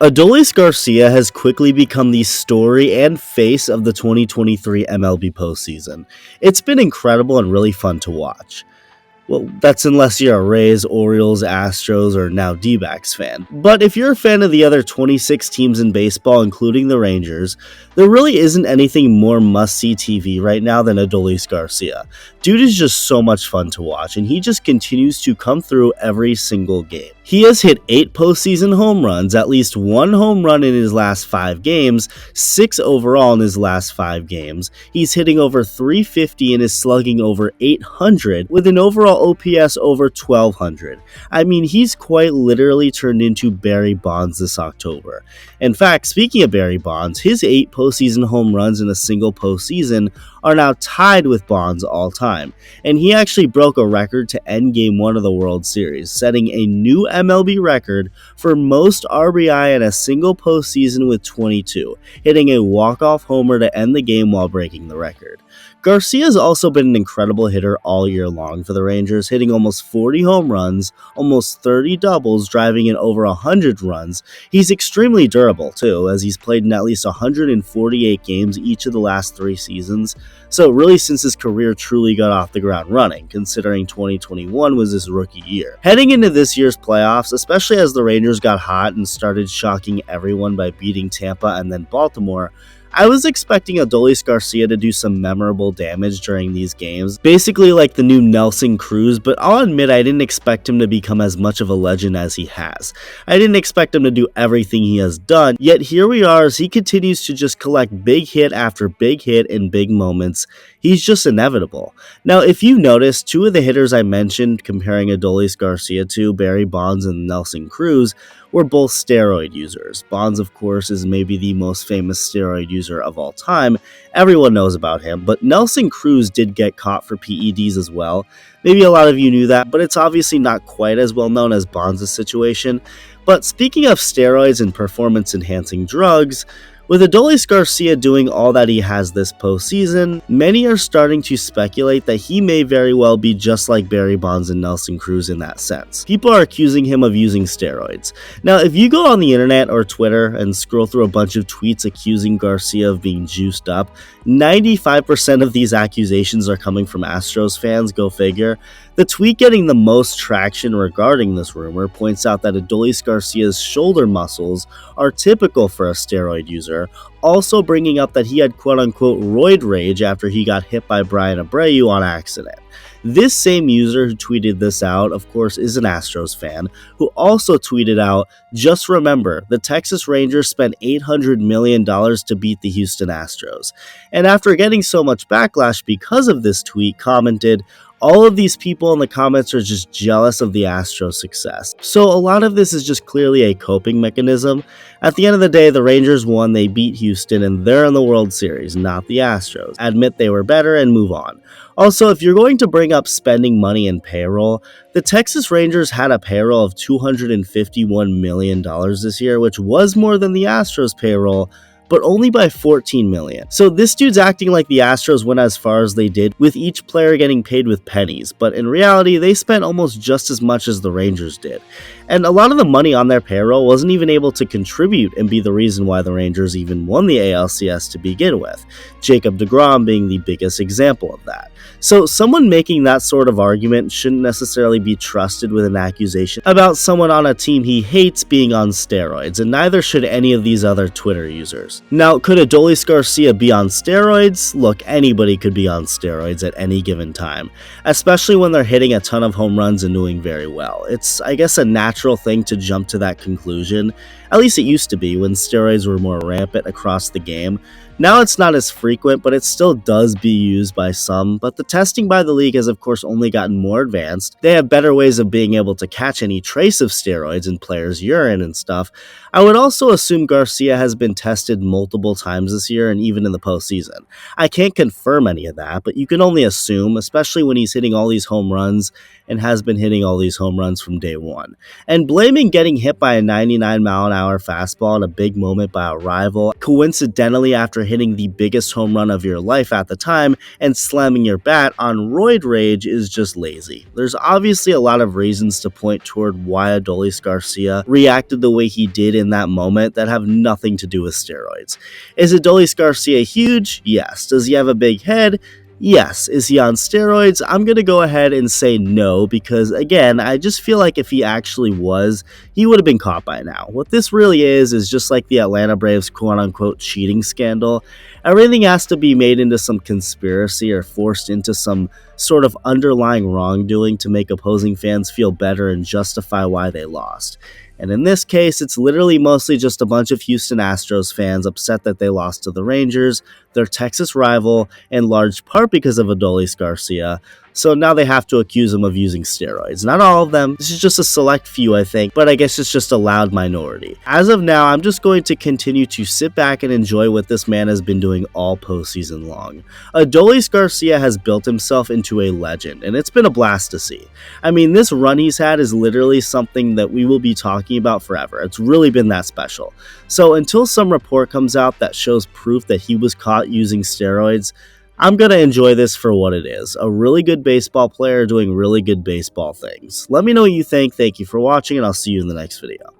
Adolis Garcia has quickly become the story and face of the 2023 MLB postseason. It's been incredible and really fun to watch. Well, that's unless you're a Rays, Orioles, Astros, or now D-backs fan. But if you're a fan of the other 26 teams in baseball, including the Rangers, there really isn't anything more must-see TV right now than Adolis Garcia. Dude is just so much fun to watch, and he just continues to come through every single game. He has hit 8 postseason home runs, at least 1 home run in his last 5 games, 6 overall in his last 5 games. He's hitting over 350 and is slugging over 800 with an overall OPS over 1200. I mean, he's quite literally turned into Barry Bonds this October. In fact, speaking of Barry Bonds, his 8 postseason home runs in a single postseason are now tied with Bonds all time, and he actually broke a record to end Game 1 of the World Series, setting a new MLB record for most RBI in a single postseason with 22, hitting a walk-off homer to end the game while breaking the record. Garcia's also been an incredible hitter all year long for the Rangers, hitting almost 40 home runs, almost 30 doubles, driving in over 100 runs. He's extremely durable too, as he's played in at least 148 games each of the last 3 seasons, so really since his career truly got off the ground running, considering 2021 was his rookie year. Heading into this year's playoffs, especially as the Rangers got hot and started shocking everyone by beating Tampa and then Baltimore, I was expecting Adolis Garcia to do some memorable damage during these games, basically like the new Nelson Cruz, but I'll admit I didn't expect him to become as much of a legend as he has. I didn't expect him to do everything he has done, yet here we are as he continues to just collect big hit after big hit in big moments. He's just inevitable. Now, if you notice, 2 of the hitters I mentioned comparing Adolis Garcia to, Barry Bonds and Nelson Cruz, were both steroid users. Bonds, of course, is maybe the most famous steroid user of all time. Everyone knows about him, but Nelson Cruz did get caught for PEDs as well. Maybe a lot of you knew that, but it's obviously not quite as well known as Bonds' situation. But speaking of steroids and performance-enhancing drugs, with Adolis Garcia doing all that he has this postseason, many are starting to speculate that he may very well be just like Barry Bonds and Nelson Cruz in that sense. People are accusing him of using steroids. Now, if you go on the internet or Twitter and scroll through a bunch of tweets accusing Garcia of being juiced up, 95% of these accusations are coming from Astros fans, go figure. The tweet getting the most traction regarding this rumor points out that Adolis Garcia's shoulder muscles are typical for a steroid user, also bringing up that he had quote-unquote roid rage after he got hit by Brian Abreu on accident. This same user who tweeted this out, of course, is an Astros fan, who also tweeted out, "Just remember, the Texas Rangers spent $800 million to beat the Houston Astros." And after getting so much backlash because of this tweet, commented, "All of these people in the comments are just jealous of the Astros' success." So a lot of this is just clearly a coping mechanism. At the end of the day, the Rangers won, they beat Houston, and they're in the World Series, not the Astros. Admit they were better and move on. Also, if you're going to bring up spending money in payroll, the Texas Rangers had a payroll of $251 million this year, which was more than the Astros payroll, but only by $14 million. So this dude's acting like the Astros went as far as they did, with each player getting paid with pennies, but in reality, they spent almost just as much as the Rangers did. And a lot of the money on their payroll wasn't even able to contribute and be the reason why the Rangers even won the ALCS to begin with, Jacob deGrom being the biggest example of that. So someone making that sort of argument shouldn't necessarily be trusted with an accusation about someone on a team he hates being on steroids, and neither should any of these other Twitter users. Now, could Adolis Garcia be on steroids? Look, anybody could be on steroids at any given time, especially when they're hitting a ton of home runs and doing very well. It's, I guess, a natural thing to jump to that conclusion. At least it used to be when steroids were more rampant across the game. Now it's not as frequent, but it still does be used by some, but the testing by the league has of course only gotten more advanced. They have better ways of being able to catch any trace of steroids in players' urine and stuff. I would also assume Garcia has been tested multiple times this year and even in the postseason. I can't confirm any of that, but you can only assume, especially when he's hitting all these home runs and has been hitting all these home runs from day one. And blaming getting hit by a 99-mile-an-hour fastball in a big moment by a rival, coincidentally after hitting the biggest home run of your life at the time and slamming your bat on roid rage, is just lazy. There's obviously a lot of reasons to point toward why Adolis Garcia reacted the way he did in that moment that have nothing to do with steroids. Is Adolis Garcia huge? Yes. Does he have a big head? Yes. Is he on steroids? I'm going to go ahead and say no because, again, I just feel like if he actually was, he would have been caught by now. What this really is just like the Atlanta Braves quote-unquote cheating scandal. Everything has to be made into some conspiracy or forced into some sort of underlying wrongdoing to make opposing fans feel better and justify why they lost. And in this case, it's literally mostly just a bunch of Houston Astros fans upset that they lost to the Rangers, their Texas rival, in large part because of Adolis Garcia. So now they have to accuse him of using steroids. Not all of them. This is just a select few, I think, but I guess it's just a loud minority. As of now, I'm just going to continue to sit back and enjoy what this man has been doing all postseason long. Adolis Garcia has built himself into a legend, and it's been a blast to see. I mean, this run he's had is literally something that we will be talking about forever. It's really been that special. So until some report comes out that shows proof that he was caught using steroids, I'm going to enjoy this for what it is. A really good baseball player doing really good baseball things. Let me know what you think. Thank you for watching, and I'll see you in the next video.